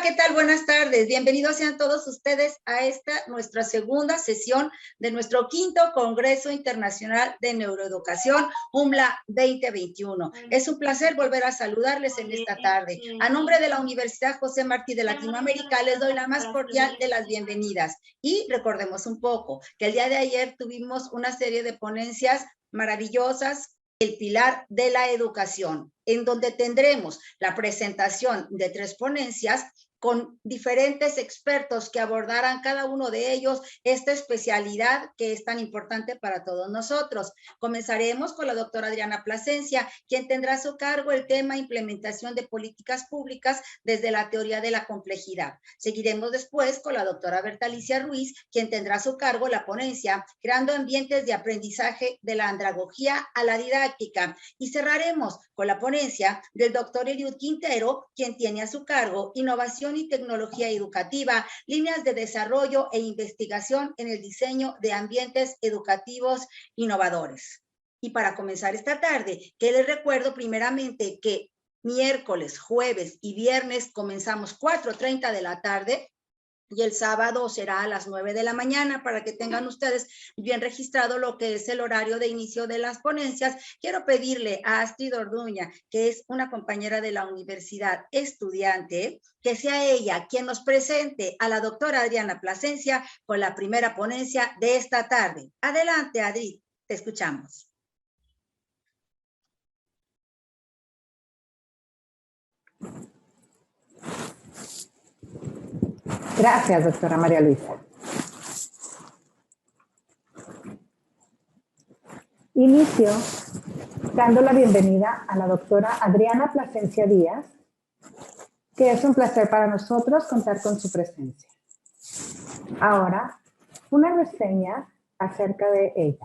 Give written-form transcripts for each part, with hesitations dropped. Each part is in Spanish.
Hola, ¿qué tal? Buenas tardes. Bienvenidos sean todos ustedes a esta nuestra segunda sesión de nuestro quinto Congreso Internacional de Neuroeducación, UMLA 2021. Es un placer volver a saludarles en esta tarde. A nombre de la Universidad José Martí de Latinoamérica, les doy la más cordial de las bienvenidas. Y recordemos un poco que el día de ayer tuvimos una serie de ponencias maravillosas, el pilar de la educación, en donde tendremos la presentación de 3 ponencias con diferentes expertos que abordarán cada uno de ellos esta especialidad que es tan importante para todos nosotros. Comenzaremos con la doctora Adriana Plasencia, quien tendrá a su cargo el tema implementación de políticas públicas desde la teoría de la complejidad. Seguiremos después con la doctora Berta Alicia Ruiz, quien tendrá a su cargo la ponencia creando ambientes de aprendizaje de la andragogía a la didáctica. Y cerraremos con la ponencia del doctor Eliud Quintero, quien tiene a su cargo innovación y tecnología educativa, líneas de desarrollo e investigación en el diseño de ambientes educativos innovadores. Y para comenzar esta tarde, que les recuerdo primeramente que miércoles, jueves y viernes comenzamos 4:30 de la tarde, y el sábado será a las 9 de la mañana para que tengan ustedes bien registrado lo que es el horario de inicio de las ponencias. Quiero pedirle a Astrid Orduña, que es una compañera de la universidad, estudiante, que sea ella quien nos presente a la doctora Adriana Plasencia con la primera ponencia de esta tarde. Adelante, Adri, te escuchamos. Gracias, doctora María Luisa. Inicio dando la bienvenida a la doctora Adriana Plasencia Díaz, que es un placer para nosotros contar con su presencia. Ahora, una reseña acerca de ella.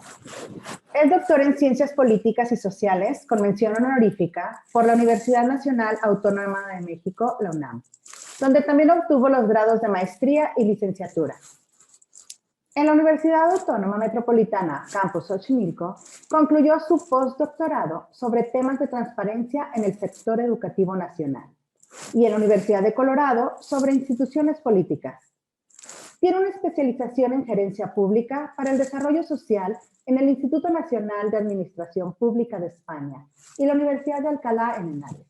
Es doctora en Ciencias Políticas y Sociales con mención honorífica por la Universidad Nacional Autónoma de México, la UNAM, donde también obtuvo los grados de maestría y licenciatura. En la Universidad Autónoma Metropolitana, Campus Xochimilco, concluyó su postdoctorado sobre temas de transparencia en el sector educativo nacional y en la Universidad de Colorado sobre instituciones políticas. Tiene una especialización en gerencia pública para el desarrollo social en el Instituto Nacional de Administración Pública de España y la Universidad de Alcalá en Henares.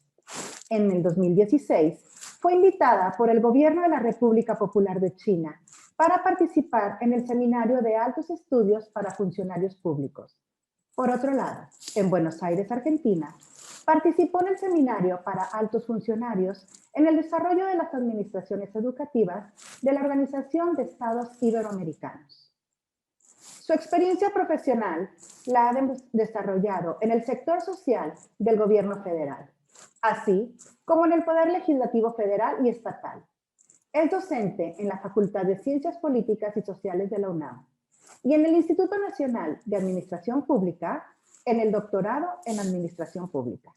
En el 2016, fue invitada por el Gobierno de la República Popular de China para participar en el Seminario de Altos Estudios para Funcionarios Públicos. Por otro lado, en Buenos Aires, Argentina, participó en el Seminario para Altos Funcionarios en el desarrollo de las administraciones educativas de la Organización de Estados Iberoamericanos. Su experiencia profesional la ha desarrollado en el sector social del Gobierno federal, así como en el Poder Legislativo Federal y Estatal. Es docente en la Facultad de Ciencias Políticas y Sociales de la UNAM y en el Instituto Nacional de Administración Pública en el doctorado en Administración Pública.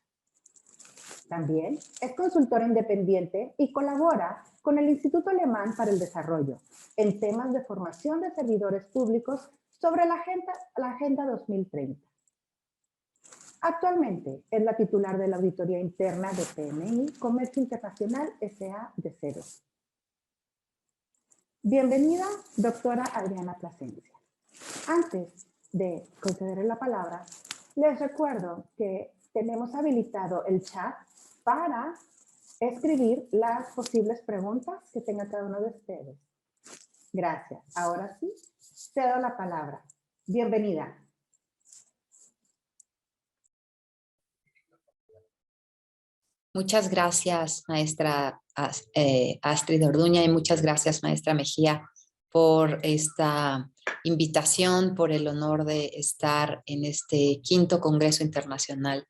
También es consultora independiente y colabora con el Instituto Alemán para el Desarrollo en temas de formación de servidores públicos sobre la Agenda 2030. Actualmente es la titular de la Auditoría Interna de PMI Comercio Internacional S.A. de Cero. Bienvenida, doctora Adriana Plasencia. Antes de concederle la palabra, les recuerdo que tenemos habilitado el chat para escribir las posibles preguntas que tenga cada uno de ustedes. Gracias. Ahora sí, cedo la palabra. Bienvenida. Muchas gracias, maestra Astrid Orduña, y muchas gracias, maestra Mejía, por esta invitación, por el honor de estar en este quinto Congreso Internacional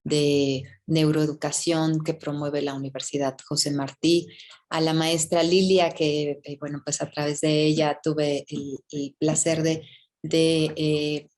de Neuroeducación que promueve la Universidad José Martí, a la maestra Lilia, que, bueno, pues a través de ella tuve el placer de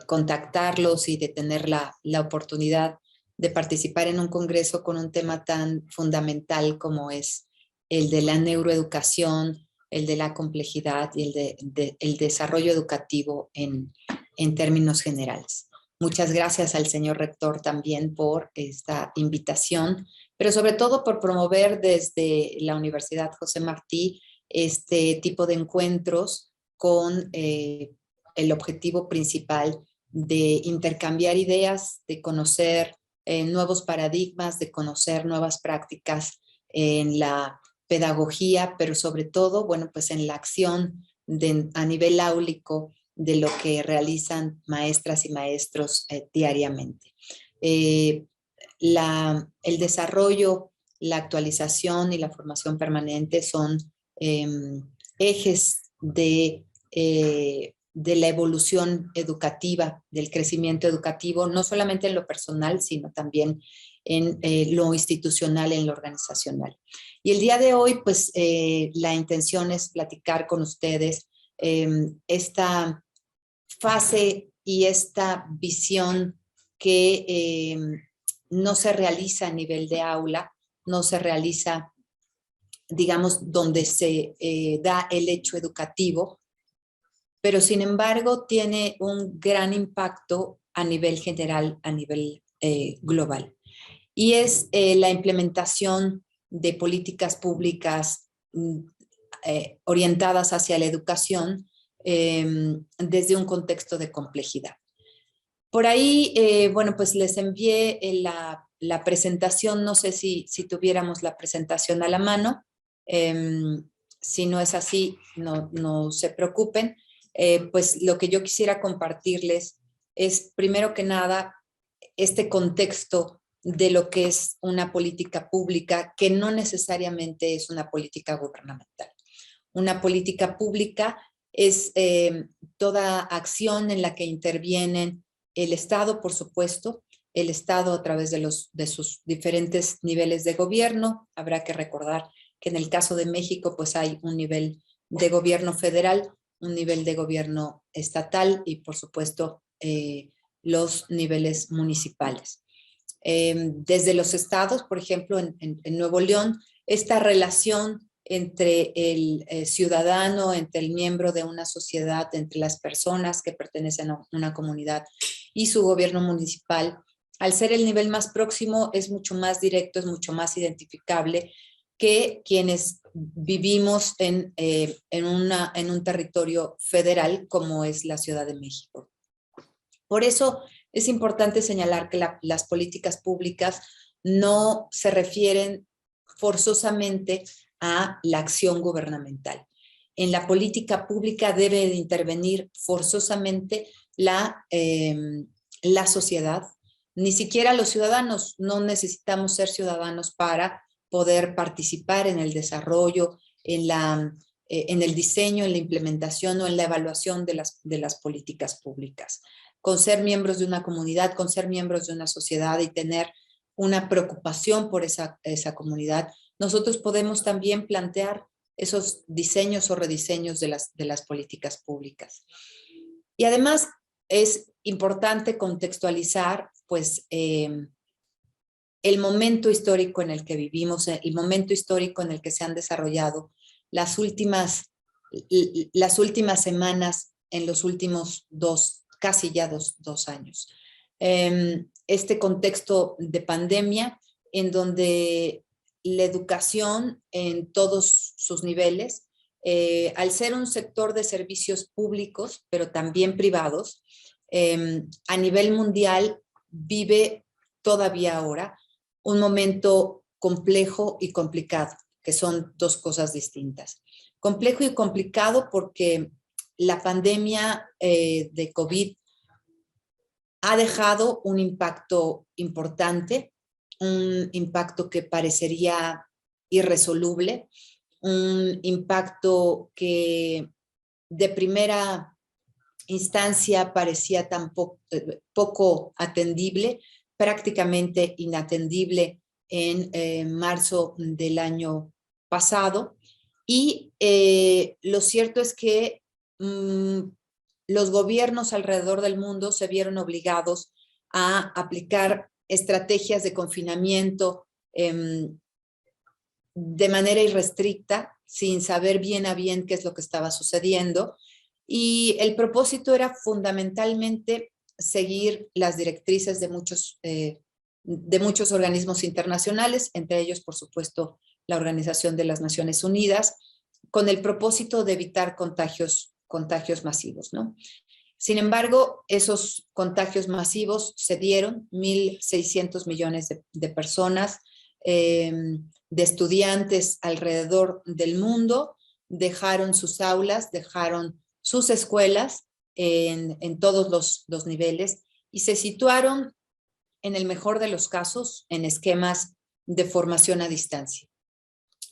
contactarlos y de tener la oportunidad de participar en un congreso con un tema tan fundamental como es el de la neuroeducación, el de la complejidad y el desarrollo educativo en términos generales. Muchas gracias al señor rector también por esta invitación, pero sobre todo por promover desde la Universidad José Martí este tipo de encuentros con el objetivo principal de intercambiar ideas, de conocer nuevos paradigmas, de conocer nuevas prácticas en la pedagogía, pero sobre todo, bueno, pues en la acción a nivel áulico de lo que realizan maestras y maestros diariamente. El desarrollo, la actualización y la formación permanente son ejes de la evolución educativa, del crecimiento educativo, no solamente en lo personal, sino también en lo institucional, en lo organizacional. Y el día de hoy, pues, la intención es platicar con ustedes esta fase y esta visión que no se realiza a nivel de aula, no se realiza, digamos, donde se da el hecho educativo, pero sin embargo tiene un gran impacto a nivel general, a nivel global. Y es la implementación de políticas públicas orientadas hacia la educación desde un contexto de complejidad. Por ahí, bueno, pues les envié la presentación, no sé si tuviéramos la presentación a la mano. Si no es así, no se preocupen. Pues lo que yo quisiera compartirles es, primero que nada, este contexto de lo que es una política pública, que no necesariamente es una política gubernamental. Una política pública es toda acción en la que intervienen el Estado, por supuesto, el Estado a través de sus diferentes niveles de gobierno. Habrá que recordar que en el caso de México, pues hay un nivel de gobierno federal, un nivel de gobierno estatal y, por supuesto, los niveles municipales. Desde los estados, por ejemplo, en Nuevo León, esta relación entre el ciudadano, entre el miembro de una sociedad, entre las personas que pertenecen a una comunidad y su gobierno municipal, al ser el nivel más próximo, es mucho más directo, es mucho más identificable que quienes vivimos en un territorio federal como es la Ciudad de México. Por eso es importante señalar que las políticas públicas no se refieren forzosamente a la acción gubernamental. En la política pública debe de intervenir forzosamente la sociedad. Ni siquiera los ciudadanos, no necesitamos ser ciudadanos para poder participar en el desarrollo, en el diseño, en la implementación o en la evaluación de las políticas públicas. Con ser miembros de una comunidad, con ser miembros de una sociedad y tener una preocupación por esa comunidad, nosotros podemos también plantear esos diseños o rediseños de las políticas públicas. Y además es importante contextualizar, pues, el momento histórico en el que vivimos, el momento histórico en el que se han desarrollado las últimas semanas, en los últimos casi ya dos años. Este contexto de pandemia en donde la educación en todos sus niveles, al ser un sector de servicios públicos, pero también privados, a nivel mundial vive todavía ahora un momento complejo y complicado, que son dos cosas distintas. Complejo y complicado porque la pandemia de COVID ha dejado un impacto importante, un impacto que parecería irresoluble, un impacto que de primera instancia parecía tan poco atendible, prácticamente inatendible en marzo del año pasado. Y lo cierto es que los gobiernos alrededor del mundo se vieron obligados a aplicar estrategias de confinamiento de manera irrestricta, sin saber bien a bien qué es lo que estaba sucediendo. Y el propósito era fundamentalmente seguir las directrices de muchos organismos internacionales, entre ellos, por supuesto, la Organización de las Naciones Unidas, con el propósito de evitar contagios masivos, ¿no? Sin embargo, esos contagios masivos se dieron, 1.600 millones de personas, de estudiantes alrededor del mundo, dejaron sus aulas, dejaron sus escuelas en todos los niveles y se situaron, en el mejor de los casos, en esquemas de formación a distancia.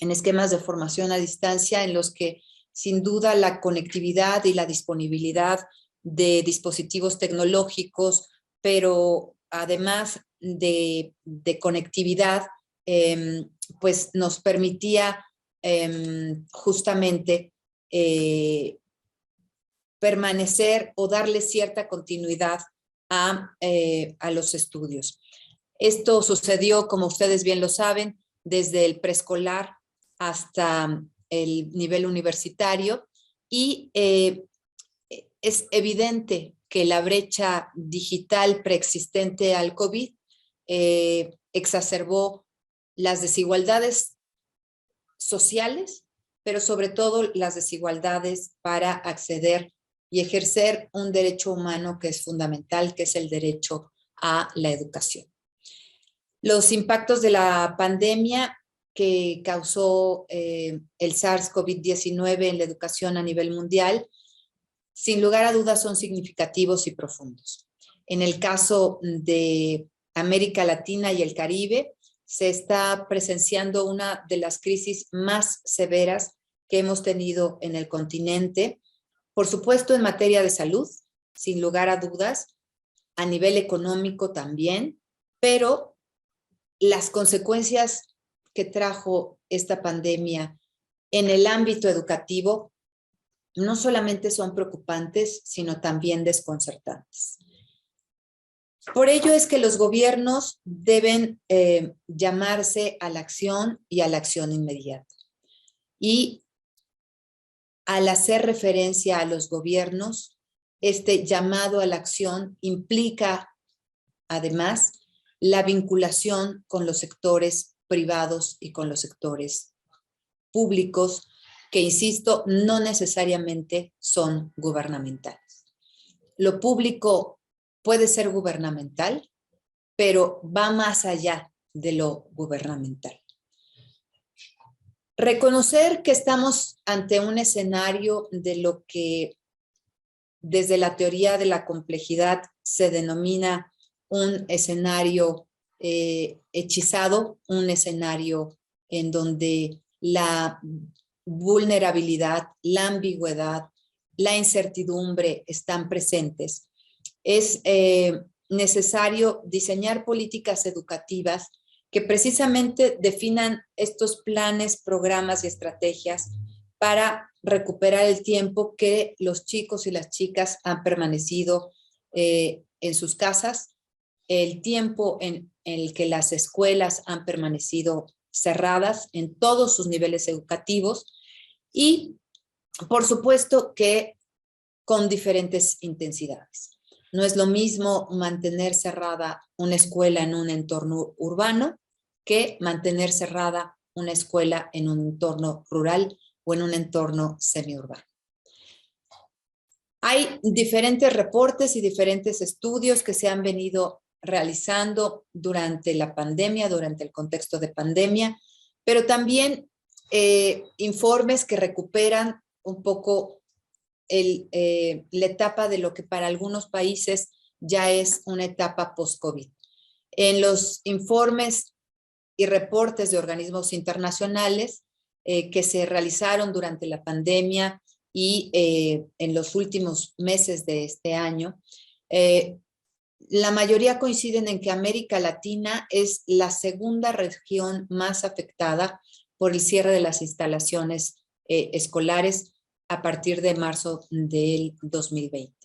En esquemas de formación a distancia en los que sin duda la conectividad y la disponibilidad de dispositivos tecnológicos, pero además de conectividad, pues nos permitía justamente permanecer o darle cierta continuidad a los estudios. Esto sucedió, como ustedes bien lo saben, desde el preescolar hasta el nivel universitario y es evidente que la brecha digital preexistente al COVID exacerbó las desigualdades sociales, pero sobre todo las desigualdades para acceder y ejercer un derecho humano que es fundamental, que es el derecho a la educación. Los impactos de la pandemia que causó el SARS-CoV-19 en la educación a nivel mundial, sin lugar a dudas son significativos y profundos. En el caso de América Latina y el Caribe, se está presenciando una de las crisis más severas que hemos tenido en el continente, por supuesto en materia de salud, sin lugar a dudas, a nivel económico también, pero las consecuencias que trajo esta pandemia en el ámbito educativo no solamente son preocupantes, sino también desconcertantes. Por ello es que los gobiernos deben llamarse a la acción y a la acción inmediata. Y al hacer referencia a los gobiernos, este llamado a la acción implica, además, la vinculación con los sectores privados y con los sectores públicos, que, insisto, no necesariamente son gubernamentales. Lo público puede ser gubernamental, pero va más allá de lo gubernamental. Reconocer que estamos ante un escenario de lo que desde la teoría de la complejidad se denomina un escenario hechizado, un escenario en donde la vulnerabilidad, la ambigüedad, la incertidumbre están presentes. Es necesario diseñar políticas educativas que precisamente definan estos planes, programas y estrategias para recuperar el tiempo que los chicos y las chicas han permanecido en sus casas, el tiempo en el que las escuelas han permanecido cerradas en todos sus niveles educativos y, por supuesto, que con diferentes intensidades. No es lo mismo mantener cerrada una escuela en un entorno urbano que mantener cerrada una escuela en un entorno rural o en un entorno semiurbano. Hay diferentes reportes y diferentes estudios que se han venido realizando durante la pandemia, durante el contexto de pandemia, pero también informes que recuperan un poco la etapa de lo que para algunos países ya es una etapa post-COVID. En los informes y reportes de organismos internacionales que se realizaron durante la pandemia y en los últimos meses de este año, la mayoría coinciden en que América Latina es la segunda región más afectada por el cierre de las instalaciones escolares a partir de marzo del 2020.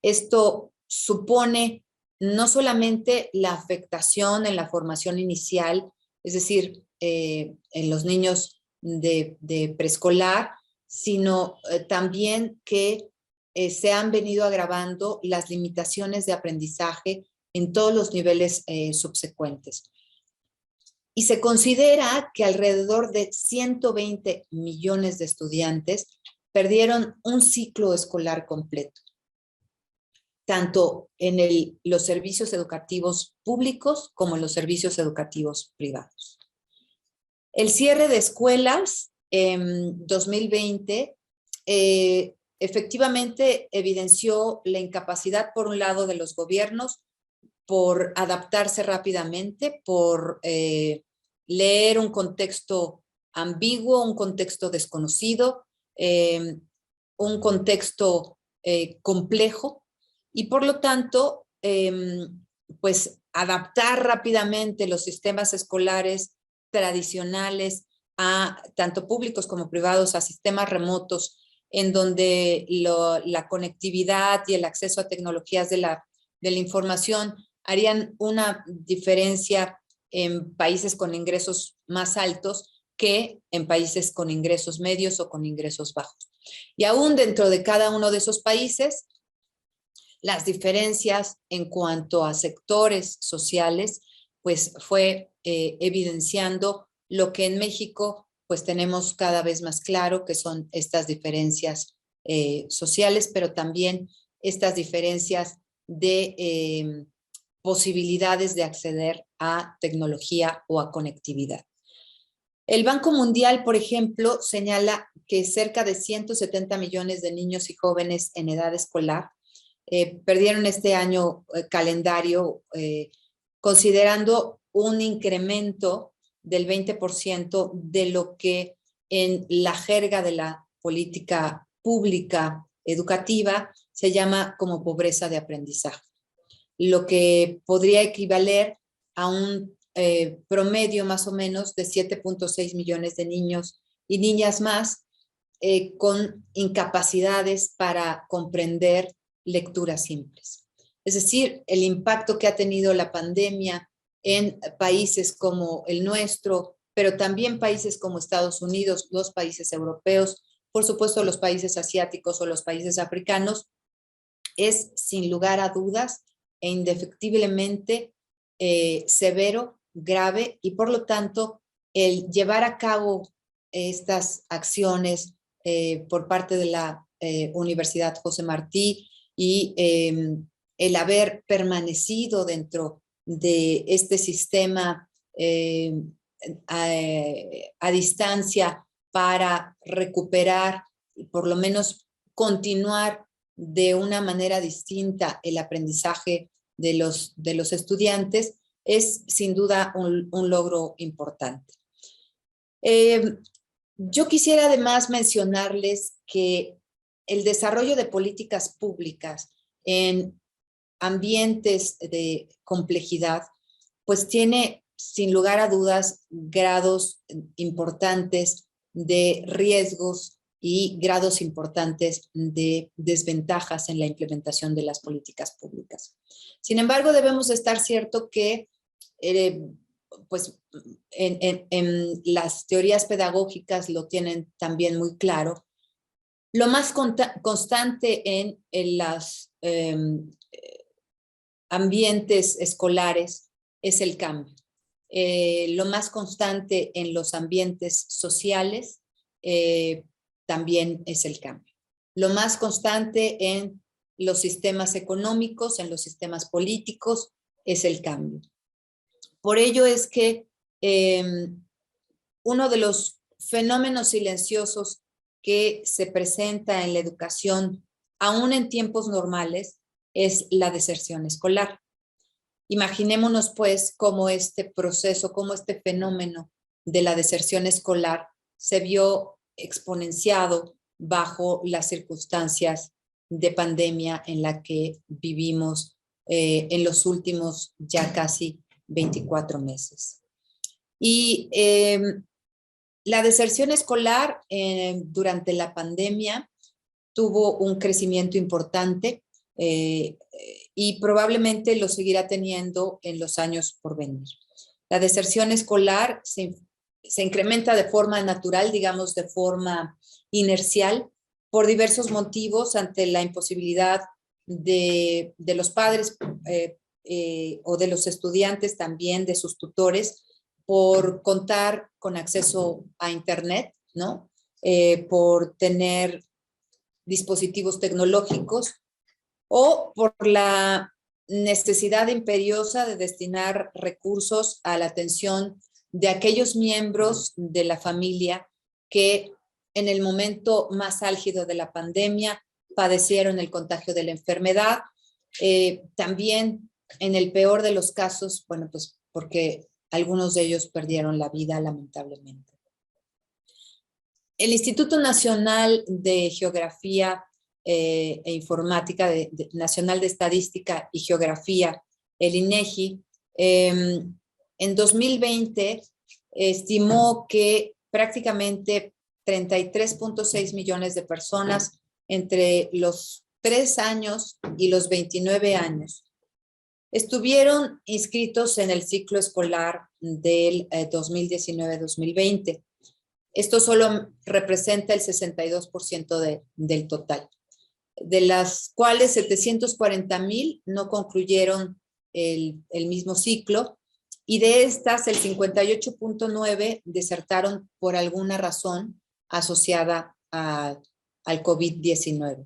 Esto supone no solamente la afectación en la formación inicial, es decir, en los niños de preescolar, sino también que se han venido agravando las limitaciones de aprendizaje en todos los niveles subsecuentes. Y se considera que alrededor de 120 millones de estudiantes perdieron un ciclo escolar completo, tanto en los servicios educativos públicos como en los servicios educativos privados. El cierre de escuelas en 2020 efectivamente evidenció la incapacidad, por un lado, de los gobiernos por adaptarse rápidamente, por leer un contexto ambiguo, un contexto desconocido, un contexto complejo, y por lo tanto, pues adaptar rápidamente los sistemas escolares tradicionales a tanto públicos como privados, a sistemas remotos, en donde la conectividad y el acceso a tecnologías de la información harían una diferencia en países con ingresos más altos que en países con ingresos medios o con ingresos bajos. Y aún dentro de cada uno de esos países, las diferencias en cuanto a sectores sociales, pues fue evidenciando lo que en México pues tenemos cada vez más claro, que son estas diferencias sociales, pero también estas diferencias de posibilidades de acceder a tecnología o a conectividad. El Banco Mundial, por ejemplo, señala que cerca de 170 millones de niños y jóvenes en edad escolar perdieron este año calendario, considerando un incremento del 20% de lo que en la jerga de la política pública educativa se llama como pobreza de aprendizaje, lo que podría equivaler a un promedio más o menos de 7.6 millones de niños y niñas más con incapacidades para comprender lecturas simples. Es decir, el impacto que ha tenido la pandemia en países como el nuestro, pero también países como Estados Unidos, los países europeos, por supuesto los países asiáticos o los países africanos, es sin lugar a dudas e indefectiblemente severo, grave, y por lo tanto el llevar a cabo estas acciones por parte de la Universidad José Martí y el haber permanecido dentro de este sistema a distancia para recuperar y por lo menos continuar de una manera distinta el aprendizaje de los estudiantes, es sin duda un logro importante. Yo quisiera además mencionarles que el desarrollo de políticas públicas en ambientes de complejidad, pues tiene sin lugar a dudas grados importantes de riesgos y grados importantes de desventajas en la implementación de las políticas públicas. Sin embargo, debemos estar cierto que pues en las teorías pedagógicas lo tienen también muy claro. Lo más constante en los ambientes escolares es el cambio. Lo más constante en los ambientes sociales también es el cambio. Lo más constante en los sistemas económicos, en los sistemas políticos, es el cambio. Por ello es que uno de los fenómenos silenciosos que se presenta en la educación, aún en tiempos normales, es la deserción escolar. Imaginémonos pues cómo este proceso, cómo este fenómeno de la deserción escolar se vio exponenciado bajo las circunstancias de pandemia en la que vivimos en los últimos ya casi 24 meses. Y la deserción escolar durante la pandemia tuvo un crecimiento importante y probablemente lo seguirá teniendo en los años por venir. La deserción escolar se incrementa de forma natural, digamos de forma inercial, por diversos motivos, ante la imposibilidad de los padres o de los estudiantes también, de sus tutores, por contar con acceso a Internet, ¿no? Por tener dispositivos tecnológicos o por la necesidad imperiosa de destinar recursos a la atención de aquellos miembros de la familia que en el momento más álgido de la pandemia padecieron el contagio de la enfermedad. También en el peor de los casos, bueno, pues porque algunos de ellos perdieron la vida lamentablemente. El Instituto Nacional de Geografía e Informática, Nacional de Estadística y Geografía, el INEGI, en 2020 estimó que prácticamente 33.6 millones de personas entre los 3 años y los 29 años estuvieron inscritos en el ciclo escolar del 2019-2020. Esto solo representa el 62% del total, de las cuales 740,000 no concluyeron el mismo ciclo, y de estas el 58.9 desertaron por alguna razón asociada al COVID-19.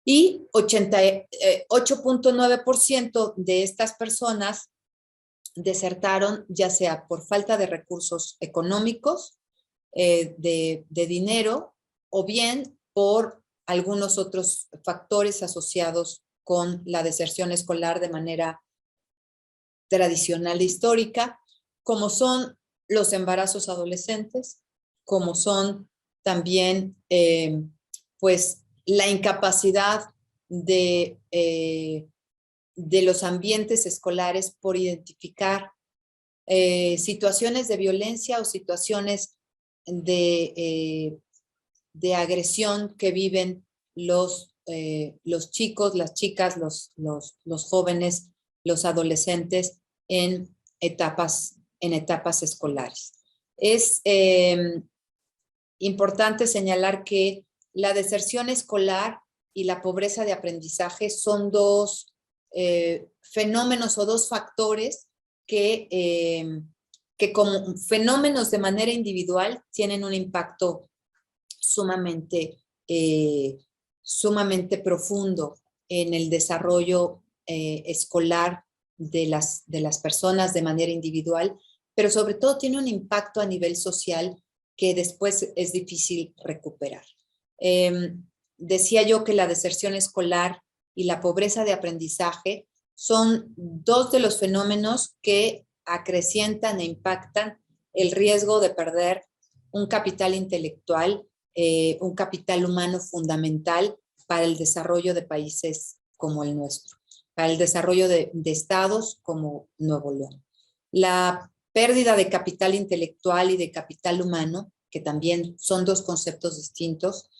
Y 8.9% de estas personas desertaron ya sea por falta de recursos económicos, de dinero, o bien por algunos otros factores asociados con la deserción escolar de manera tradicional e histórica, como son los embarazos adolescentes, como son también pues la incapacidad de los ambientes escolares por identificar situaciones de violencia o situaciones de agresión que viven los chicos, las chicas, los jóvenes, los adolescentes en etapas escolares. Es importante señalar que la deserción escolar y la pobreza de aprendizaje son dos fenómenos o dos factores que como fenómenos de manera individual tienen un impacto sumamente profundo en el desarrollo escolar de las personas de manera individual, pero sobre todo tiene un impacto a nivel social que después es difícil recuperar. Decía yo que la deserción escolar y la pobreza de aprendizaje son dos de los fenómenos que acrecientan e impactan el riesgo de perder un capital intelectual, un capital humano fundamental para el desarrollo de países como el nuestro, para el desarrollo de estados como Nuevo León. La pérdida de capital intelectual y de capital humano, que también son dos conceptos distintos,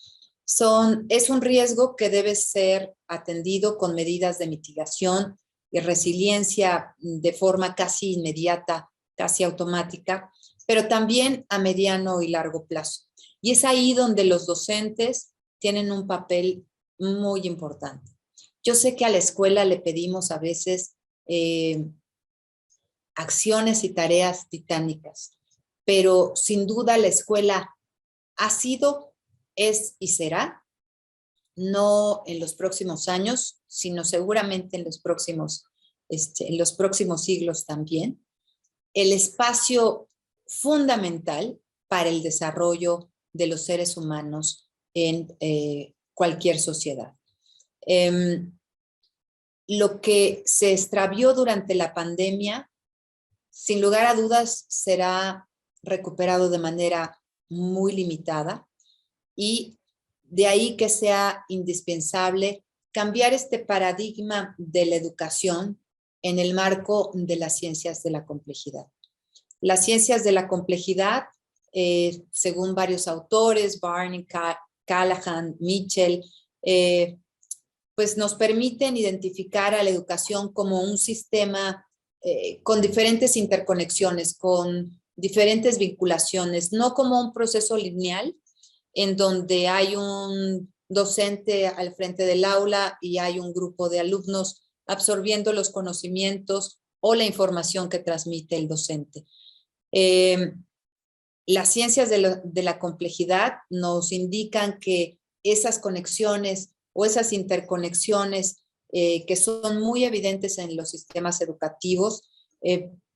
es un riesgo que debe ser atendido con medidas de mitigación y resiliencia de forma casi inmediata, casi automática, pero también a mediano y largo plazo. Y es ahí donde los docentes tienen un papel muy importante. Yo sé que a la escuela le pedimos a veces acciones y tareas titánicas, pero sin duda la escuela ha sido, es y será, no en los próximos años, sino seguramente en los próximos siglos también, el espacio fundamental para el desarrollo de los seres humanos en cualquier sociedad. Lo que se extravió durante la pandemia, sin lugar a dudas, será recuperado de manera muy limitada, y de ahí que sea indispensable cambiar este paradigma de la educación en el marco de las ciencias de la complejidad. Las ciencias de la complejidad, según varios autores, Barney, Callahan, Mitchell, pues nos permiten identificar a la educación como un sistema con diferentes interconexiones, con diferentes vinculaciones, no como un proceso lineal, en donde hay un docente al frente del aula y hay un grupo de alumnos absorbiendo los conocimientos o la información que transmite el docente. Las ciencias de la complejidad nos indican que esas conexiones o esas interconexiones que son muy evidentes en los sistemas educativos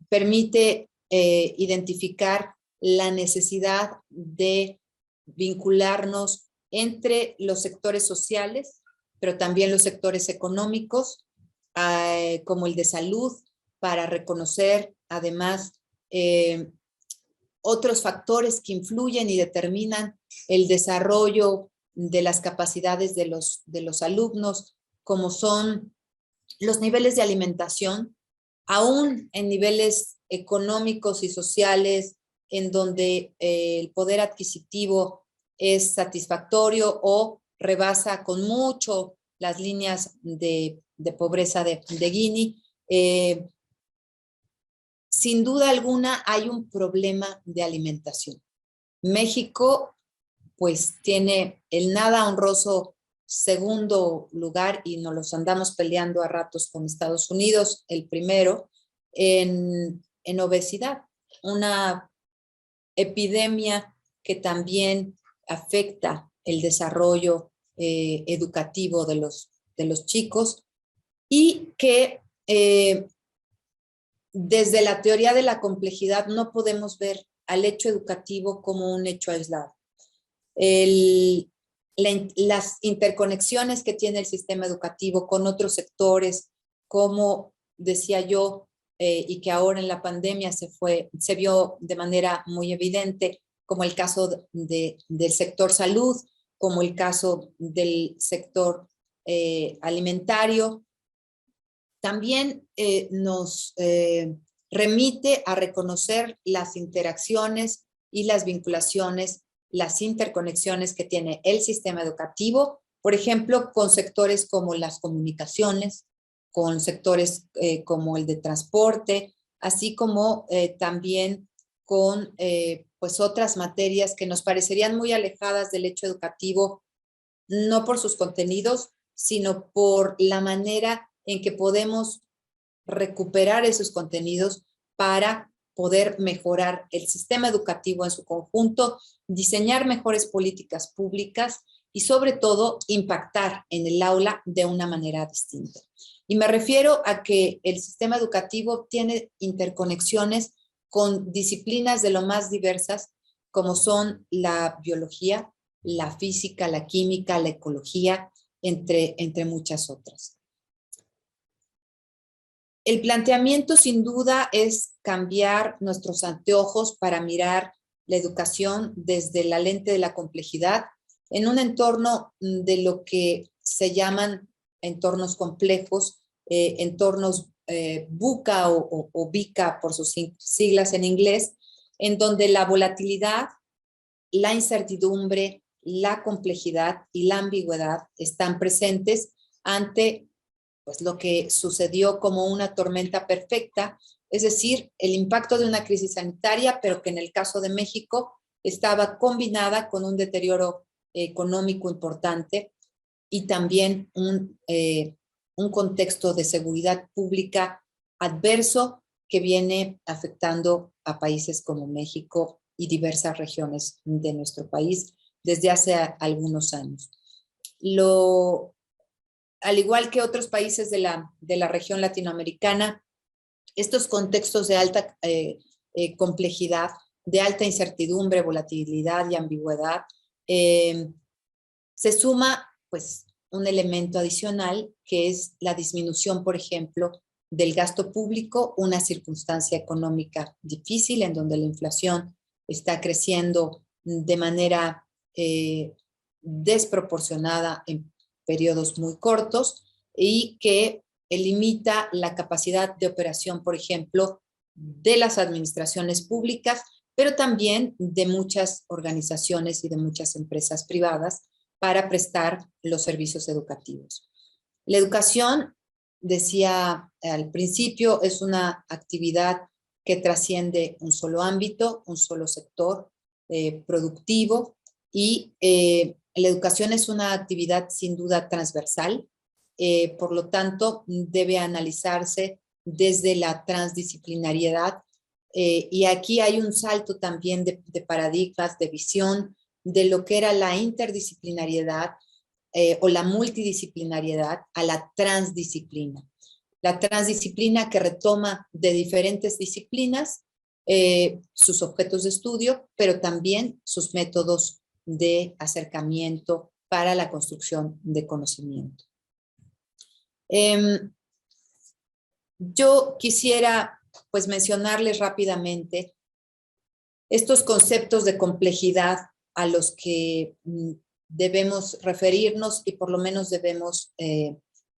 permite identificar la necesidad de vincularnos entre los sectores sociales, pero también los sectores económicos, como el de salud, para reconocer además otros factores que influyen y determinan el desarrollo de las capacidades de los alumnos, como son los niveles de alimentación, aún en niveles económicos y sociales, en donde el poder adquisitivo es satisfactorio o rebasa con mucho las líneas de pobreza de Gini. Sin duda alguna hay un problema de alimentación. México pues tiene el nada honroso segundo lugar y nos los andamos peleando a ratos con Estados Unidos, el primero, en obesidad, una epidemia que también afecta el desarrollo educativo de los chicos y que desde la teoría de la complejidad no podemos ver al hecho educativo como un hecho aislado. Las interconexiones que tiene el sistema educativo con otros sectores, como decía yo, y que ahora en la pandemia se vio de manera muy evidente, como el caso del sector salud, como el caso del sector alimentario, también nos remite a reconocer las interacciones y las vinculaciones, las interconexiones que tiene el sistema educativo, por ejemplo, con sectores como las comunicaciones, con sectores como el de transporte, así como también con pues otras materias que nos parecerían muy alejadas del hecho educativo, no por sus contenidos, sino por la manera en que podemos recuperar esos contenidos para poder mejorar el sistema educativo en su conjunto, diseñar mejores políticas públicas y sobre todo impactar en el aula de una manera distinta. Y me refiero a que el sistema educativo tiene interconexiones con disciplinas de lo más diversas, como son la biología, la física, la química, la ecología, entre muchas otras. El planteamiento sin duda es cambiar nuestros anteojos para mirar la educación desde la lente de la complejidad en un entorno de lo que se llaman entornos complejos, entornos VUCA o VICA por sus siglas en inglés, en donde la volatilidad, la incertidumbre, la complejidad y la ambigüedad están presentes ante pues, lo que sucedió como una tormenta perfecta, es decir, el impacto de una crisis sanitaria, pero que en el caso de México estaba combinada con un deterioro económico importante y también un contexto de seguridad pública adverso que viene afectando a países como México y diversas regiones de nuestro país desde hace algunos años. Al igual que otros países de la región latinoamericana, estos contextos de alta complejidad, de alta incertidumbre, volatilidad y ambigüedad, se suma pues, un elemento adicional que es la disminución, por ejemplo, del gasto público, una circunstancia económica difícil en donde la inflación está creciendo de manera desproporcionada en periodos muy cortos y que limita la capacidad de operación, por ejemplo, de las administraciones públicas, pero también de muchas organizaciones y de muchas empresas privadas para prestar los servicios educativos. La educación, decía al principio, es una actividad que trasciende un solo ámbito, un solo sector productivo, Y la educación es una actividad sin duda transversal, por lo tanto debe analizarse desde la transdisciplinariedad, y aquí hay un salto también de paradigmas, de visión de lo que era la interdisciplinariedad o la multidisciplinariedad a la transdisciplina. La transdisciplina que retoma de diferentes disciplinas sus objetos de estudio, pero también sus métodos de acercamiento para la construcción de conocimiento. Yo quisiera pues mencionarles rápidamente estos conceptos de complejidad a los que debemos referirnos y por lo menos debemos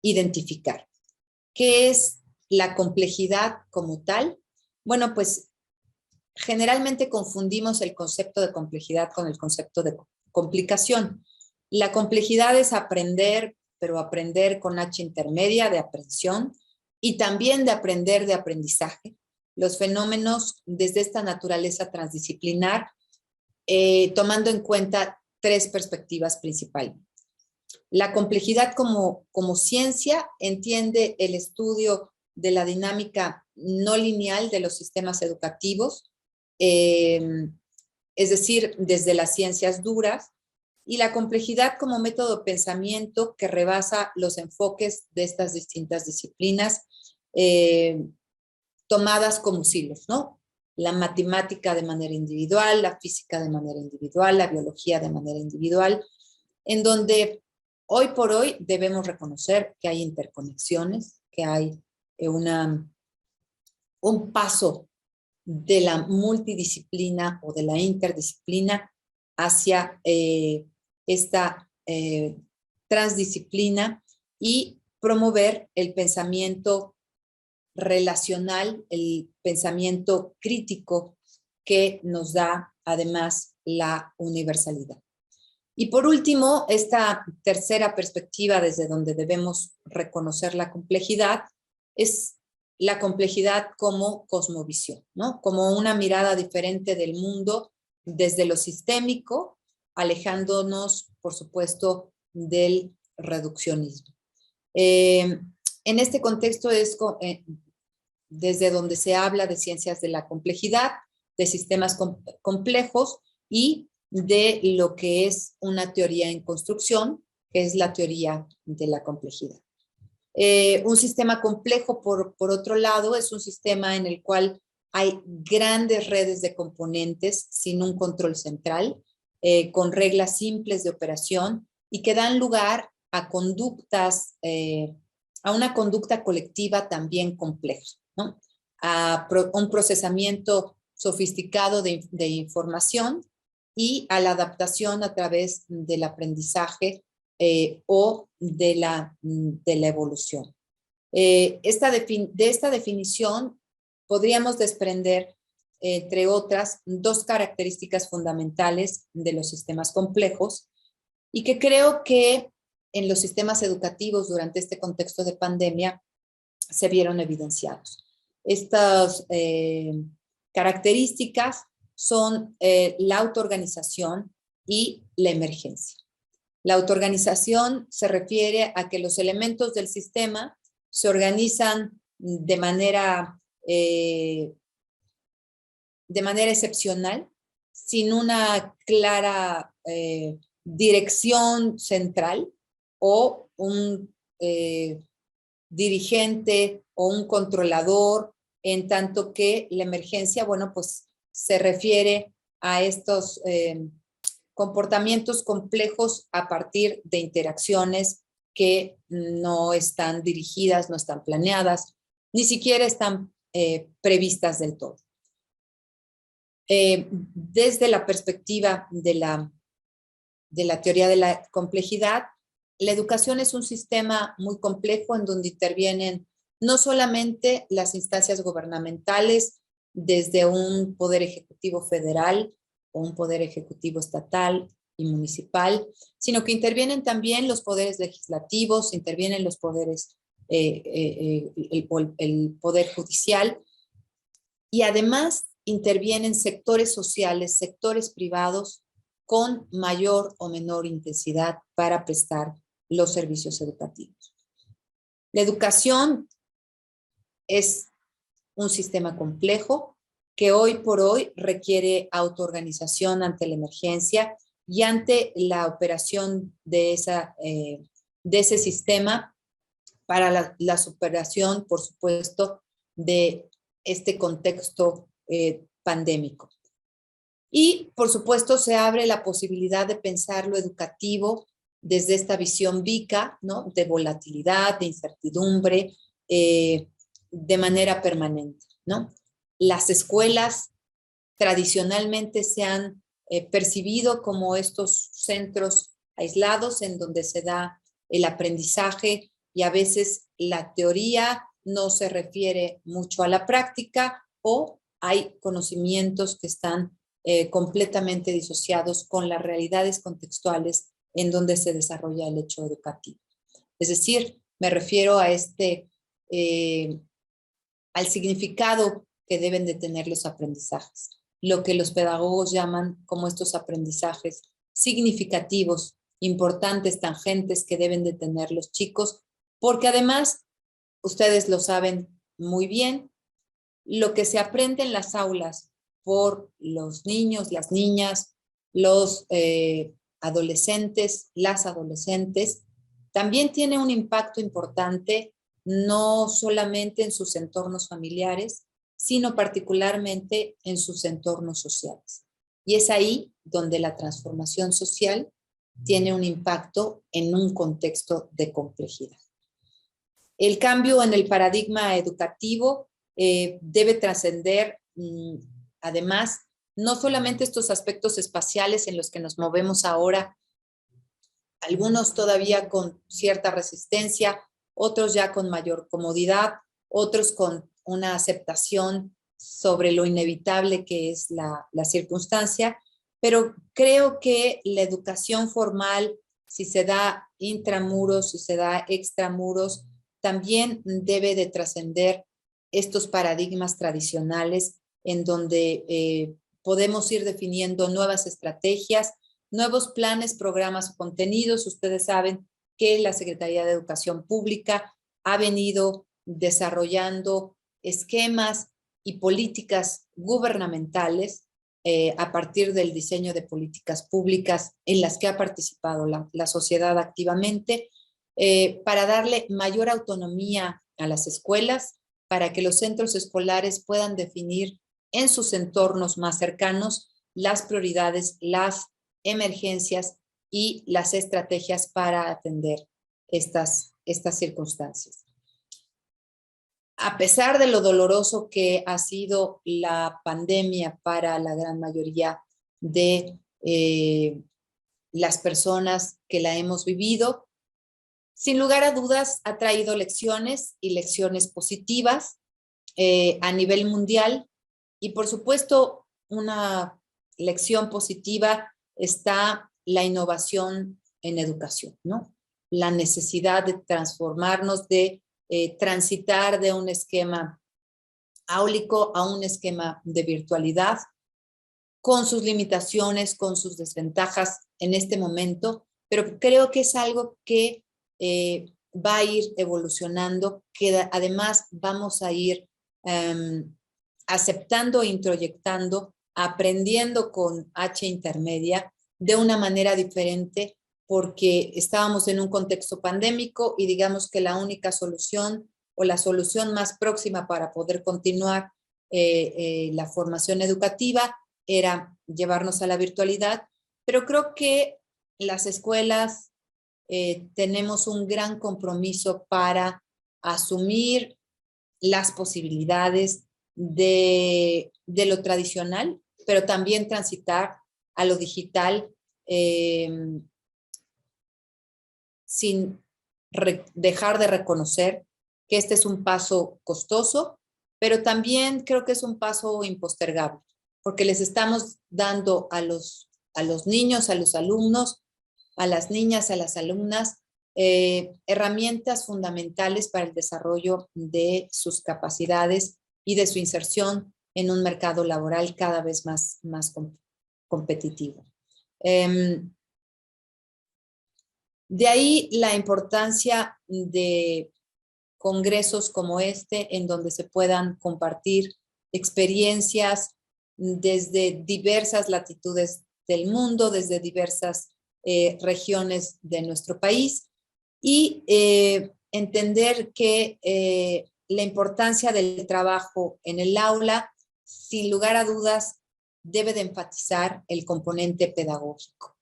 identificar. ¿Qué es la complejidad como tal? Bueno, pues generalmente confundimos el concepto de complejidad con el concepto de complicación. La complejidad es aprender, pero aprender con H intermedia de aprehensión y también de aprender de aprendizaje. Los fenómenos desde esta naturaleza transdisciplinar, tomando en cuenta tres perspectivas principales. La complejidad como ciencia entiende el estudio de la dinámica no lineal de los sistemas educativos, es decir, desde las ciencias duras, y la complejidad como método de pensamiento que rebasa los enfoques de estas distintas disciplinas, tomadas como silos, ¿no? La matemática de manera individual, la física de manera individual, la biología de manera individual, en donde hoy por hoy debemos reconocer que hay interconexiones, que hay un paso de la multidisciplina o de la interdisciplina hacia esta transdisciplina y promover el pensamiento relacional, el pensamiento crítico que nos da además la universalidad. Y por último, esta tercera perspectiva desde donde debemos reconocer la complejidad es la complejidad como cosmovisión, ¿no? Como una mirada diferente del mundo desde lo sistémico, alejándonos, por supuesto, del reduccionismo. En este contexto es desde donde se habla de ciencias de la complejidad, de sistemas complejos y de lo que es una teoría en construcción, que es la teoría de la complejidad. Un sistema complejo, por otro lado, es un sistema en el cual hay grandes redes de componentes sin un control central, con reglas simples de operación y que dan lugar a conductas, a una conducta colectiva también compleja, ¿no? A un procesamiento sofisticado de información y a la adaptación a través del aprendizaje o de la evolución. De esta definición podríamos desprender, entre otras, dos características fundamentales de los sistemas complejos y que creo que en los sistemas educativos durante este contexto de pandemia se vieron evidenciados. Estas características son la autoorganización y la emergencia. La autoorganización se refiere a que los elementos del sistema se organizan de manera excepcional, sin una clara dirección central o un dirigente o un controlador, en tanto que la emergencia, bueno, pues se refiere a estos comportamientos complejos a partir de interacciones que no están dirigidas, no están planeadas, ni siquiera están previstas del todo. Desde la perspectiva de la teoría de la complejidad, la educación es un sistema muy complejo en donde intervienen no solamente las instancias gubernamentales desde un poder ejecutivo federal o un poder ejecutivo estatal y municipal, sino que intervienen también los poderes legislativos, intervienen los poderes, el poder judicial, y además intervienen sectores sociales, sectores privados, con mayor o menor intensidad para prestar los servicios educativos. La educación es un sistema complejo que hoy por hoy requiere autoorganización ante la emergencia y ante la operación de ese sistema para la superación, por supuesto, de este contexto pandémico. Y, por supuesto, se abre la posibilidad de pensar lo educativo desde esta visión VICA, ¿no? De volatilidad, de incertidumbre, de manera permanente, ¿no? Las escuelas tradicionalmente se han percibido como estos centros aislados en donde se da el aprendizaje y a veces la teoría no se refiere mucho a la práctica o hay conocimientos que están completamente disociados con las realidades contextuales en donde se desarrolla el hecho educativo. Es decir, me refiero a al significado que deben de tener los aprendizajes, lo que los pedagogos llaman como estos aprendizajes significativos, importantes, tangentes que deben de tener los chicos, porque además, ustedes lo saben muy bien, lo que se aprende en las aulas por los niños, las niñas, los adolescentes, las adolescentes, también tiene un impacto importante no solamente en sus entornos familiares, sino particularmente en sus entornos sociales. Y es ahí donde la transformación social tiene un impacto en un contexto de complejidad. El cambio en el paradigma educativo debe trascender, además, no solamente estos aspectos espaciales en los que nos movemos ahora, algunos todavía con cierta resistencia, otros ya con mayor comodidad, otros con una aceptación sobre lo inevitable que es la circunstancia, pero creo que la educación formal, si se da intramuros, si se da extramuros, también debe de trascender estos paradigmas tradicionales en donde podemos ir definiendo nuevas estrategias, nuevos planes, programas o contenidos. Ustedes saben que la Secretaría de Educación Pública ha venido desarrollando esquemas y políticas gubernamentales a partir del diseño de políticas públicas en las que ha participado la sociedad activamente para darle mayor autonomía a las escuelas, para que los centros escolares puedan definir en sus entornos más cercanos las prioridades, las emergencias y las estrategias para atender estas circunstancias. A pesar de lo doloroso que ha sido la pandemia para la gran mayoría de las personas que la hemos vivido, sin lugar a dudas ha traído lecciones y lecciones positivas a nivel mundial y por supuesto una lección positiva está la innovación en educación, ¿no? La necesidad de transformarnos, de transitar de un esquema áulico a un esquema de virtualidad, con sus limitaciones, con sus desventajas en este momento, pero creo que es algo que va a ir evolucionando, que además vamos a ir aceptando e introyectando, aprendiendo con H intermedia de una manera diferente, porque estábamos en un contexto pandémico y digamos que la única solución o la solución más próxima para poder continuar la formación educativa era llevarnos a la virtualidad, pero creo que las escuelas tenemos un gran compromiso para asumir las posibilidades de lo tradicional, pero también transitar a lo digital sin dejar de reconocer que este es un paso costoso, pero también creo que es un paso impostergable, porque les estamos dando a los niños, a los alumnos, a las niñas, a las alumnas, herramientas fundamentales para el desarrollo de sus capacidades y de su inserción en un mercado laboral cada vez más competitivo. De ahí la importancia de congresos como este, en donde se puedan compartir experiencias desde diversas latitudes del mundo, desde diversas regiones de nuestro país, y entender que la importancia del trabajo en el aula, sin lugar a dudas, debe de enfatizar el componente pedagógico.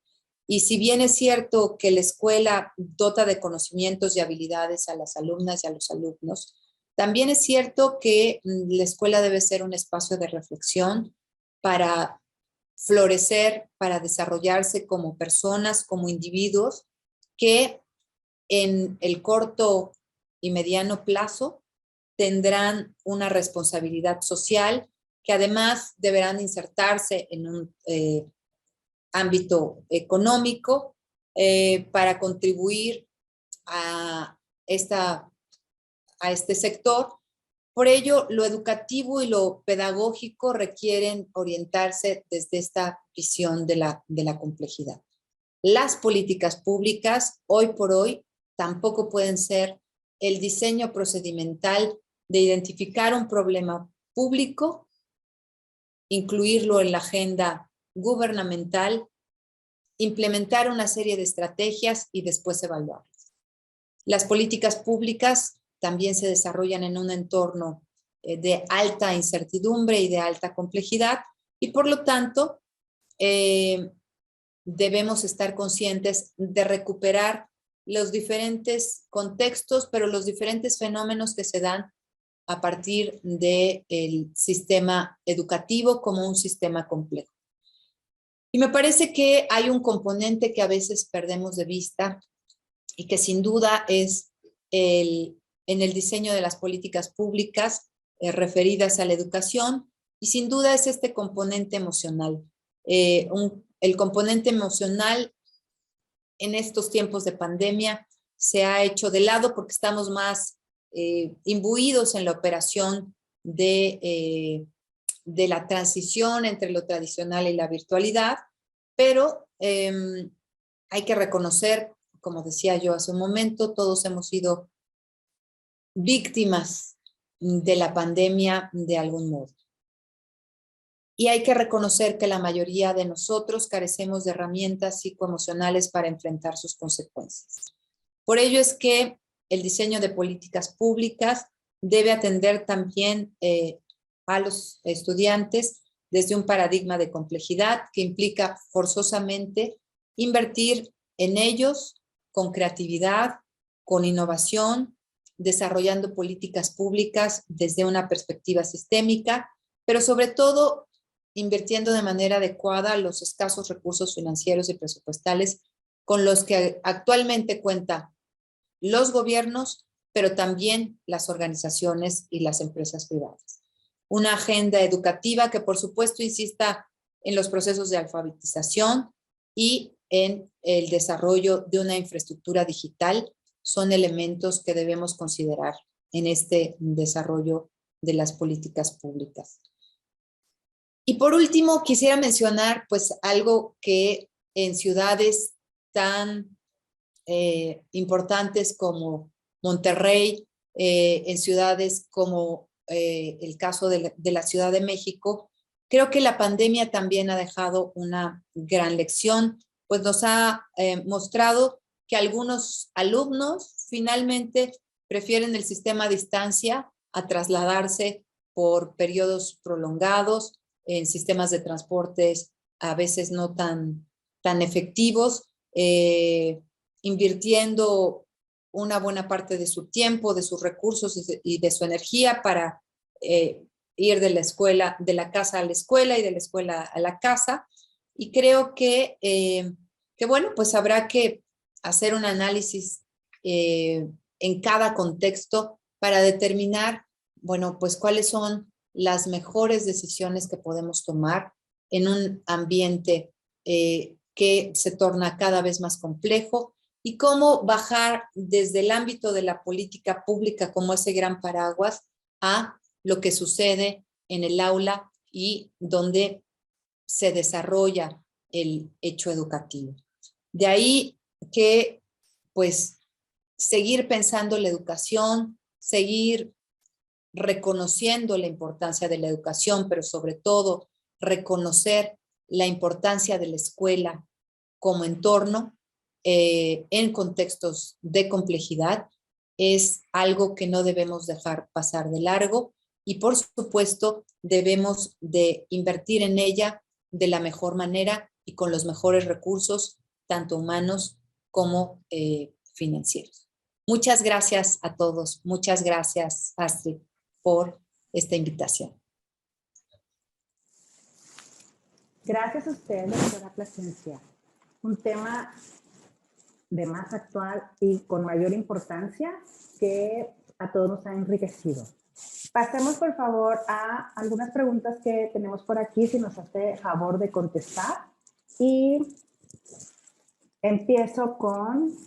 Y si bien es cierto que la escuela dota de conocimientos y habilidades a las alumnas y a los alumnos, también es cierto que la escuela debe ser un espacio de reflexión para florecer, para desarrollarse como personas, como individuos, que en el corto y mediano plazo tendrán una responsabilidad social, que además deberán insertarse en un ámbito económico para contribuir a este sector. Por ello, lo educativo y lo pedagógico requieren orientarse desde esta visión de la complejidad. Las políticas públicas, hoy por hoy, tampoco pueden ser el diseño procedimental de identificar un problema público, incluirlo en la agenda gubernamental, implementar una serie de estrategias y después evaluarlas. Las políticas públicas también se desarrollan en un entorno de alta incertidumbre y de alta complejidad, y por lo tanto debemos estar conscientes de recuperar los diferentes contextos, pero los diferentes fenómenos que se dan a partir del sistema educativo como un sistema complejo. Y me parece que hay un componente que a veces perdemos de vista y que sin duda es en el diseño de las políticas públicas referidas a la educación, y sin duda es este componente emocional. El componente emocional en estos tiempos de pandemia se ha hecho de lado porque estamos más imbuidos en la operación de la transición entre lo tradicional y la virtualidad, pero hay que reconocer, como decía yo hace un momento, todos hemos sido víctimas de la pandemia de algún modo. Y hay que reconocer que la mayoría de nosotros carecemos de herramientas psicoemocionales para enfrentar sus consecuencias. Por ello es que el diseño de políticas públicas debe atender también a los estudiantes desde un paradigma de complejidad que implica forzosamente invertir en ellos con creatividad, con innovación, desarrollando políticas públicas desde una perspectiva sistémica, pero sobre todo invirtiendo de manera adecuada los escasos recursos financieros y presupuestales con los que actualmente cuentan los gobiernos, pero también las organizaciones y las empresas privadas. Una agenda educativa que, por supuesto, insista en los procesos de alfabetización y en el desarrollo de una infraestructura digital son elementos que debemos considerar en este desarrollo de las políticas públicas. Y por último, quisiera mencionar pues algo que en ciudades tan importantes como Monterrey, en ciudades como el caso de la Ciudad de México, creo que la pandemia también ha dejado una gran lección, pues nos ha mostrado que algunos alumnos finalmente prefieren el sistema a distancia a trasladarse por periodos prolongados en sistemas de transportes a veces no tan efectivos, invirtiendo una buena parte de su tiempo, de sus recursos y de su energía para ir de la escuela, de la casa a la escuela y de la escuela a la casa. Y creo que bueno, pues habrá que hacer un análisis en cada contexto para determinar, bueno, pues cuáles son las mejores decisiones que podemos tomar en un ambiente que se torna cada vez más complejo, y cómo bajar desde el ámbito de la política pública como ese gran paraguas a lo que sucede en el aula y donde se desarrolla el hecho educativo. De ahí que, pues, seguir pensando la educación, seguir reconociendo la importancia de la educación, pero sobre todo reconocer la importancia de la escuela como entorno en contextos de complejidad, es algo que no debemos dejar pasar de largo y por supuesto debemos de invertir en ella de la mejor manera y con los mejores recursos, tanto humanos como financieros. Muchas gracias a todos. Muchas gracias, Astrid, por esta invitación. Gracias a usted, doctora Plasencia. Un tema de más actual y con mayor importancia que a todos nos ha enriquecido. Pasemos, por favor, a algunas preguntas que tenemos por aquí, si nos hace favor de contestar. Y empiezo con,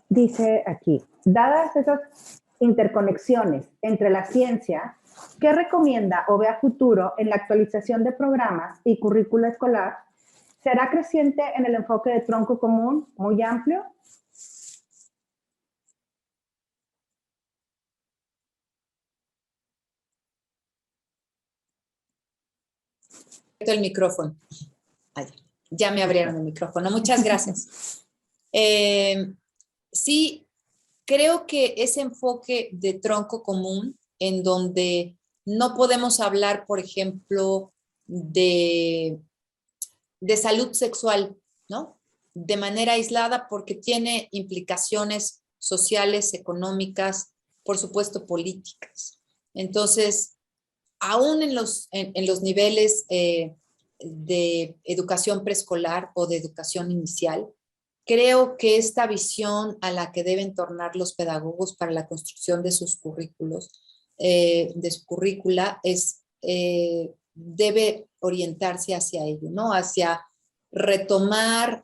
dice aquí, dadas esas interconexiones entre la ciencia, ¿qué recomienda o ve a futuro en la actualización de programas y currícula escolar? ¿Será creciente en el enfoque de tronco común muy amplio? El micrófono. Ay, ya me abrieron el micrófono. Muchas gracias. Sí, creo que ese enfoque de tronco común, en donde no podemos hablar, por ejemplo, de salud sexual, ¿no? De manera aislada porque tiene implicaciones sociales, económicas, por supuesto políticas. Entonces, aún en los niveles de educación preescolar o de educación inicial, creo que esta visión a la que deben tornar los pedagogos para la construcción de sus currículos, de su currícula, debe orientarse hacia ello, ¿no? Hacia retomar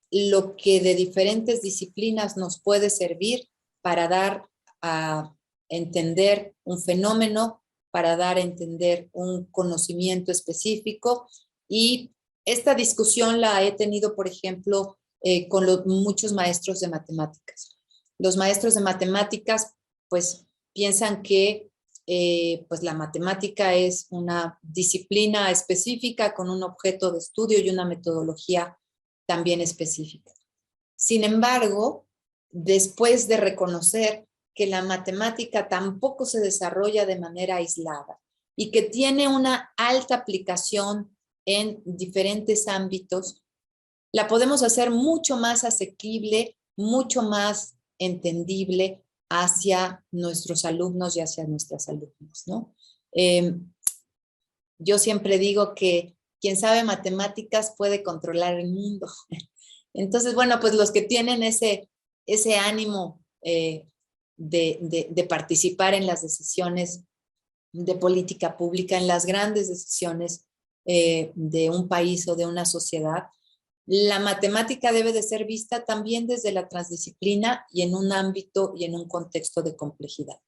lo que de diferentes disciplinas nos puede servir para dar a entender un fenómeno, para dar a entender un conocimiento específico. Y esta discusión la he tenido, por ejemplo, con muchos maestros de matemáticas. Los maestros de matemáticas, pues, piensan que pues la matemática es una disciplina específica con un objeto de estudio y una metodología también específica. Sin embargo, después de reconocer que la matemática tampoco se desarrolla de manera aislada y que tiene una alta aplicación en diferentes ámbitos, la podemos hacer mucho más asequible, mucho más entendible hacia nuestros alumnos y hacia nuestras alumnas, ¿no? Yo siempre digo que quien sabe matemáticas puede controlar el mundo. Entonces, bueno, pues los que tienen ese ánimo de participar en las decisiones de política pública, en las grandes decisiones de un país o de una sociedad, la matemática debe de ser vista también desde la transdisciplina y en un ámbito y en un contexto de complejidad.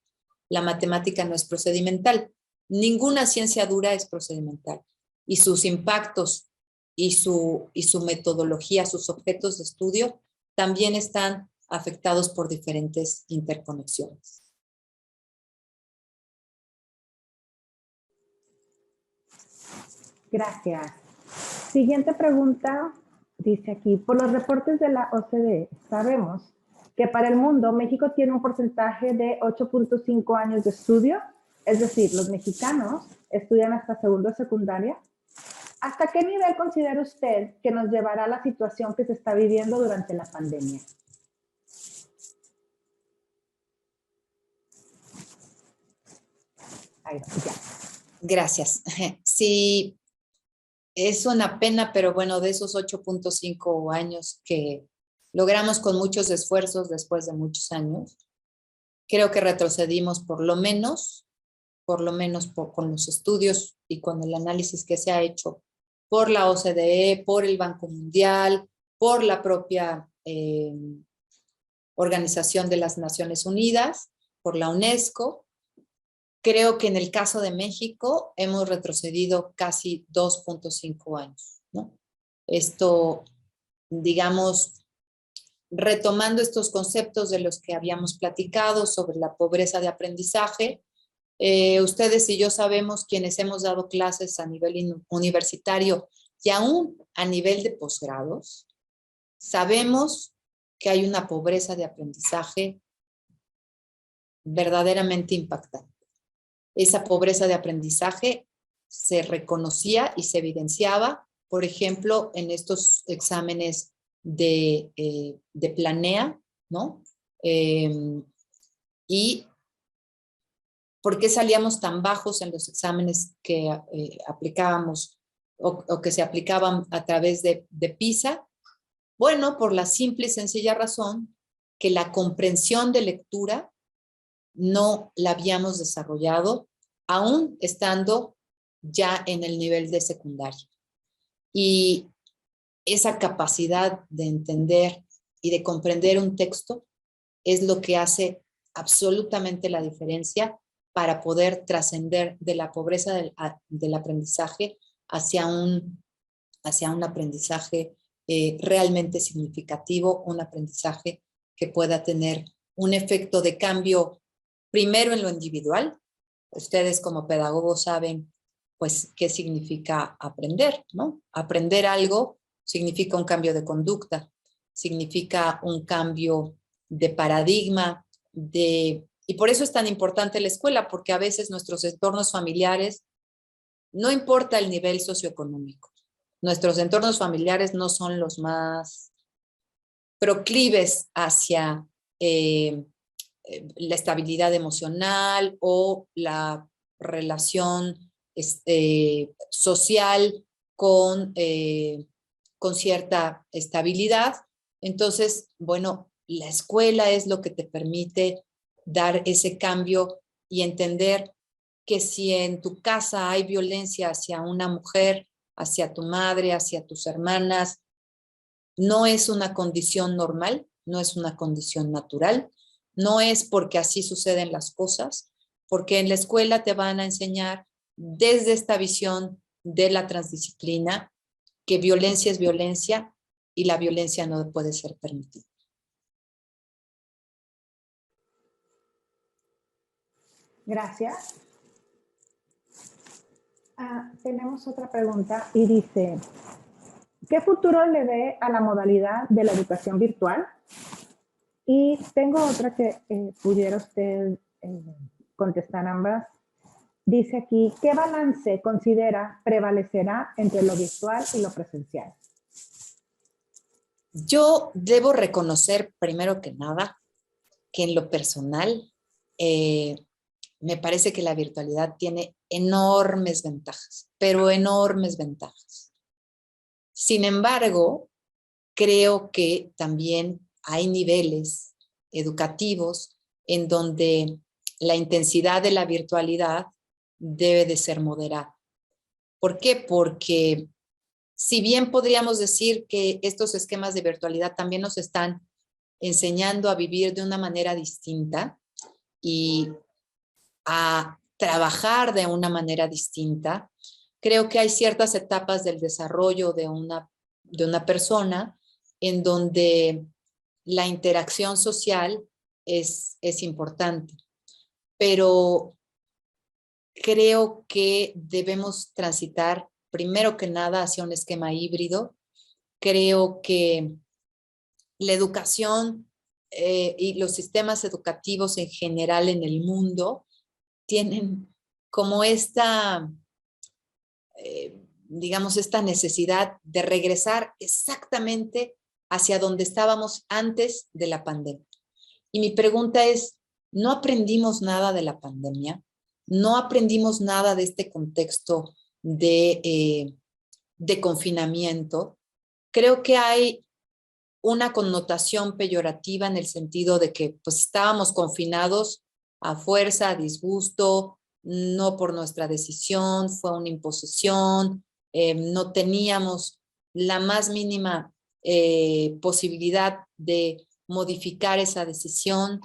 La matemática no es procedimental. Ninguna ciencia dura es procedimental. Y sus impactos y su metodología, sus objetos de estudio, también están afectados por diferentes interconexiones. Gracias. Siguiente pregunta, dice aquí, por los reportes de la OCDE, sabemos que para el mundo México tiene un porcentaje de 8.5 años de estudio, es decir, los mexicanos estudian hasta segundo de secundaria. ¿Hasta qué nivel considera usted que nos llevará la situación que se está viviendo durante la pandemia? Ahí va, ya. Gracias. Sí, es una pena, pero bueno, de esos 8.5 años que logramos con muchos esfuerzos después de muchos años, creo que retrocedimos por lo menos con los estudios y con el análisis que se ha hecho por la OCDE, por el Banco Mundial, por la propia Organización de las Naciones Unidas, por la UNESCO. creo que en el caso de México hemos retrocedido casi 2.5 años, ¿no? Esto, digamos, retomando estos conceptos de los que habíamos platicado sobre la pobreza de aprendizaje, ustedes y yo sabemos, quienes hemos dado clases a nivel universitario y aún a nivel de posgrados, sabemos que hay una pobreza de aprendizaje verdaderamente impactante. Esa pobreza de aprendizaje se reconocía y se evidenciaba, por ejemplo, en estos exámenes de planea, ¿no? ¿Y por qué salíamos tan bajos en los exámenes que aplicábamos o que se aplicaban a través de PISA? Bueno, por la simple y sencilla razón que la comprensión de lectura no la habíamos desarrollado aún estando ya en el nivel de secundaria. Y esa capacidad de entender y de comprender un texto es lo que hace absolutamente la diferencia para poder trascender de la pobreza del aprendizaje hacia un aprendizaje realmente significativo, un aprendizaje que pueda tener un efecto de cambio primero en lo individual. Ustedes como pedagogos saben pues qué significa aprender, ¿no? Aprender algo significa un cambio de conducta, significa un cambio de paradigma, y por eso es tan importante la escuela, porque a veces nuestros entornos familiares, no importa el nivel socioeconómico, nuestros entornos familiares no son los más proclives hacia la estabilidad emocional o la relación social con cierta estabilidad. Entonces, bueno, la escuela es lo que te permite dar ese cambio y entender que si en tu casa hay violencia hacia una mujer, hacia tu madre, hacia tus hermanas, no es una condición normal, no es una condición natural, no es porque así suceden las cosas, porque en la escuela te van a enseñar desde esta visión de la transdisciplina que violencia es violencia y la violencia no puede ser permitida. Gracias. Tenemos otra pregunta y dice, ¿qué futuro le ve a la modalidad de la educación virtual? Y tengo otra que pudiera usted contestar ambas. Dice aquí, ¿qué balance considera prevalecerá entre lo virtual y lo presencial? Yo debo reconocer, primero que nada, que en lo personal me parece que la virtualidad tiene enormes ventajas, pero enormes ventajas. Sin embargo, creo que también hay niveles educativos en donde la intensidad de la virtualidad debe de ser moderada. ¿Por qué? Porque si bien podríamos decir que estos esquemas de virtualidad también nos están enseñando a vivir de una manera distinta y a trabajar de una manera distinta, creo que hay ciertas etapas del desarrollo de una persona en donde la interacción social es importante, pero creo que debemos transitar primero que nada hacia un esquema híbrido. Creo que la educación y los sistemas educativos en general en el mundo tienen como digamos, esta necesidad de regresar exactamente hacia donde estábamos antes de la pandemia. Y mi pregunta es, ¿no aprendimos nada de la pandemia? ¿No aprendimos nada de este contexto de confinamiento? Creo que hay una connotación peyorativa en el sentido de que pues estábamos confinados a fuerza, a disgusto, no por nuestra decisión, fue una imposición, no teníamos la más mínima posibilidad de modificar esa decisión,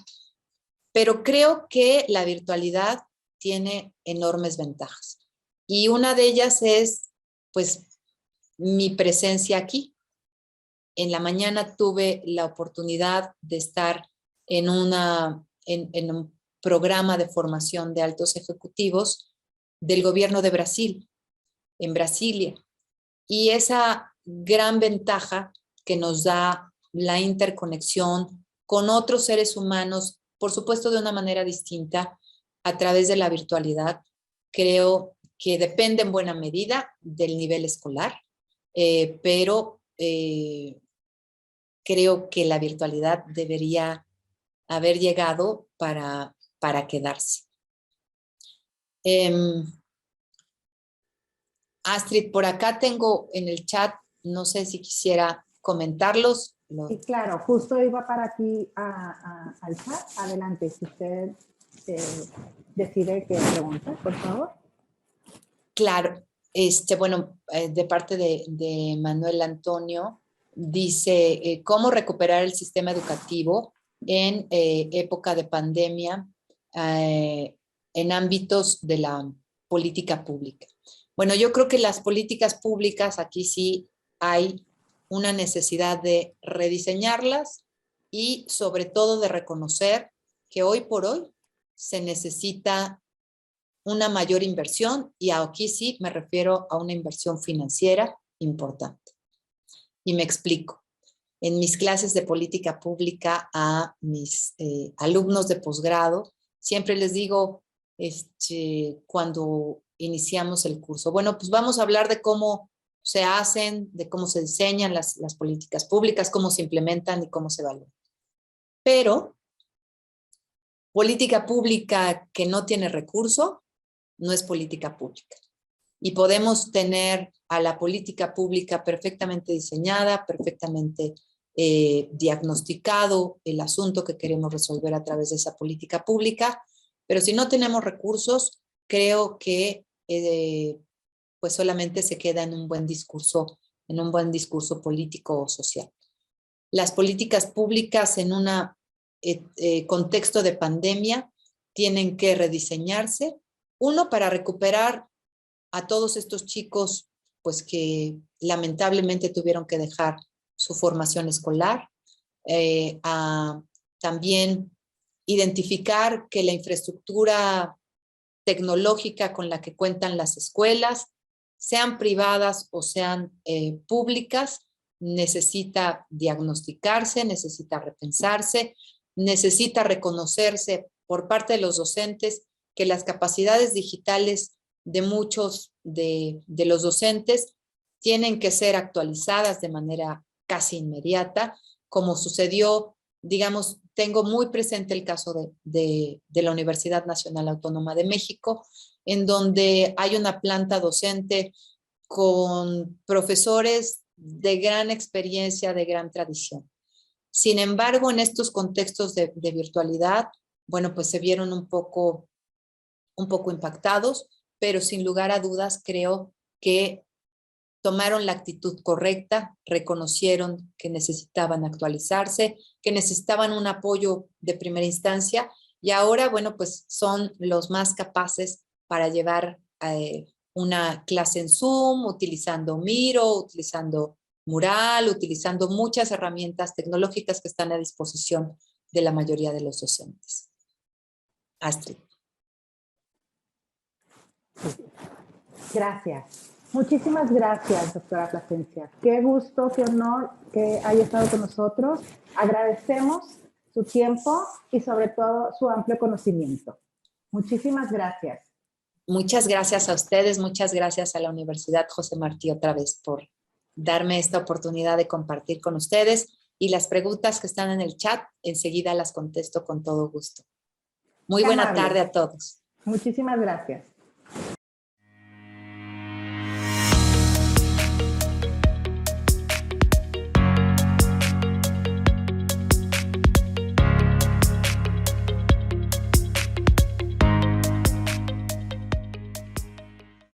pero creo que la virtualidad tiene enormes ventajas. Y una de ellas es, pues, mi presencia aquí. En la mañana tuve la oportunidad de estar en un programa de formación de altos ejecutivos del gobierno de Brasil, en Brasilia. Y esa gran ventaja que nos da la interconexión con otros seres humanos, por supuesto de una manera distinta, a través de la virtualidad, creo que depende en buena medida del nivel escolar, pero creo que la virtualidad debería haber llegado para quedarse. Astrid, por acá tengo en el chat, no sé si quisiera comentarlos. Sí, claro, justo iba para aquí al chat. Adelante, si usted decide qué pregunta, por favor. Claro, bueno, de parte de Manuel Antonio, dice, ¿cómo recuperar el sistema educativo en época de pandemia en ámbitos de la política pública? Bueno, yo creo que las políticas públicas aquí sí hay una necesidad de rediseñarlas y sobre todo de reconocer que hoy por hoy se necesita una mayor inversión y aquí sí me refiero a una inversión financiera importante. Y me explico. En mis clases de política pública a mis alumnos de posgrado, siempre les digo cuando iniciamos el curso, bueno, pues vamos a hablar de cómo se hacen, de cómo se diseñan las políticas públicas, cómo se implementan y cómo se evalúan. Pero política pública que no tiene recurso no es política pública. Y podemos tener a la política pública perfectamente diseñada, perfectamente diagnosticado el asunto que queremos resolver a través de esa política pública, pero si no tenemos recursos, creo que pues solamente se queda en un buen discurso político o social. Las políticas públicas en un contexto de pandemia tienen que rediseñarse, uno, para recuperar a todos estos chicos pues que lamentablemente tuvieron que dejar su formación escolar, a también identificar que la infraestructura tecnológica con la que cuentan las escuelas, sean privadas o sean públicas, necesita diagnosticarse, necesita repensarse, necesita reconocerse por parte de los docentes que las capacidades digitales de muchos de los docentes tienen que ser actualizadas de manera casi inmediata, como sucedió, digamos, tengo muy presente el caso de la Universidad Nacional Autónoma de México, en donde hay una planta docente con profesores de gran experiencia, de gran tradición. Sin embargo, en estos contextos de virtualidad, bueno, pues se vieron un poco impactados, pero sin lugar a dudas creo que tomaron la actitud correcta, reconocieron que necesitaban actualizarse, que necesitaban un apoyo de primera instancia y ahora, bueno, pues son los más capaces para llevar una clase en Zoom, utilizando Miro, utilizando Mural, utilizando muchas herramientas tecnológicas que están a disposición de la mayoría de los docentes. Astrid. Gracias. Muchísimas gracias, doctora Plasencia. Qué gusto, qué honor que haya estado con nosotros. Agradecemos su tiempo y sobre todo su amplio conocimiento. Muchísimas gracias. Muchas gracias a ustedes, muchas gracias a la Universidad José Martí otra vez por darme esta oportunidad de compartir con ustedes y las preguntas que están en el chat, enseguida las contesto con todo gusto. Muy buena tarde a todos. Muchísimas gracias.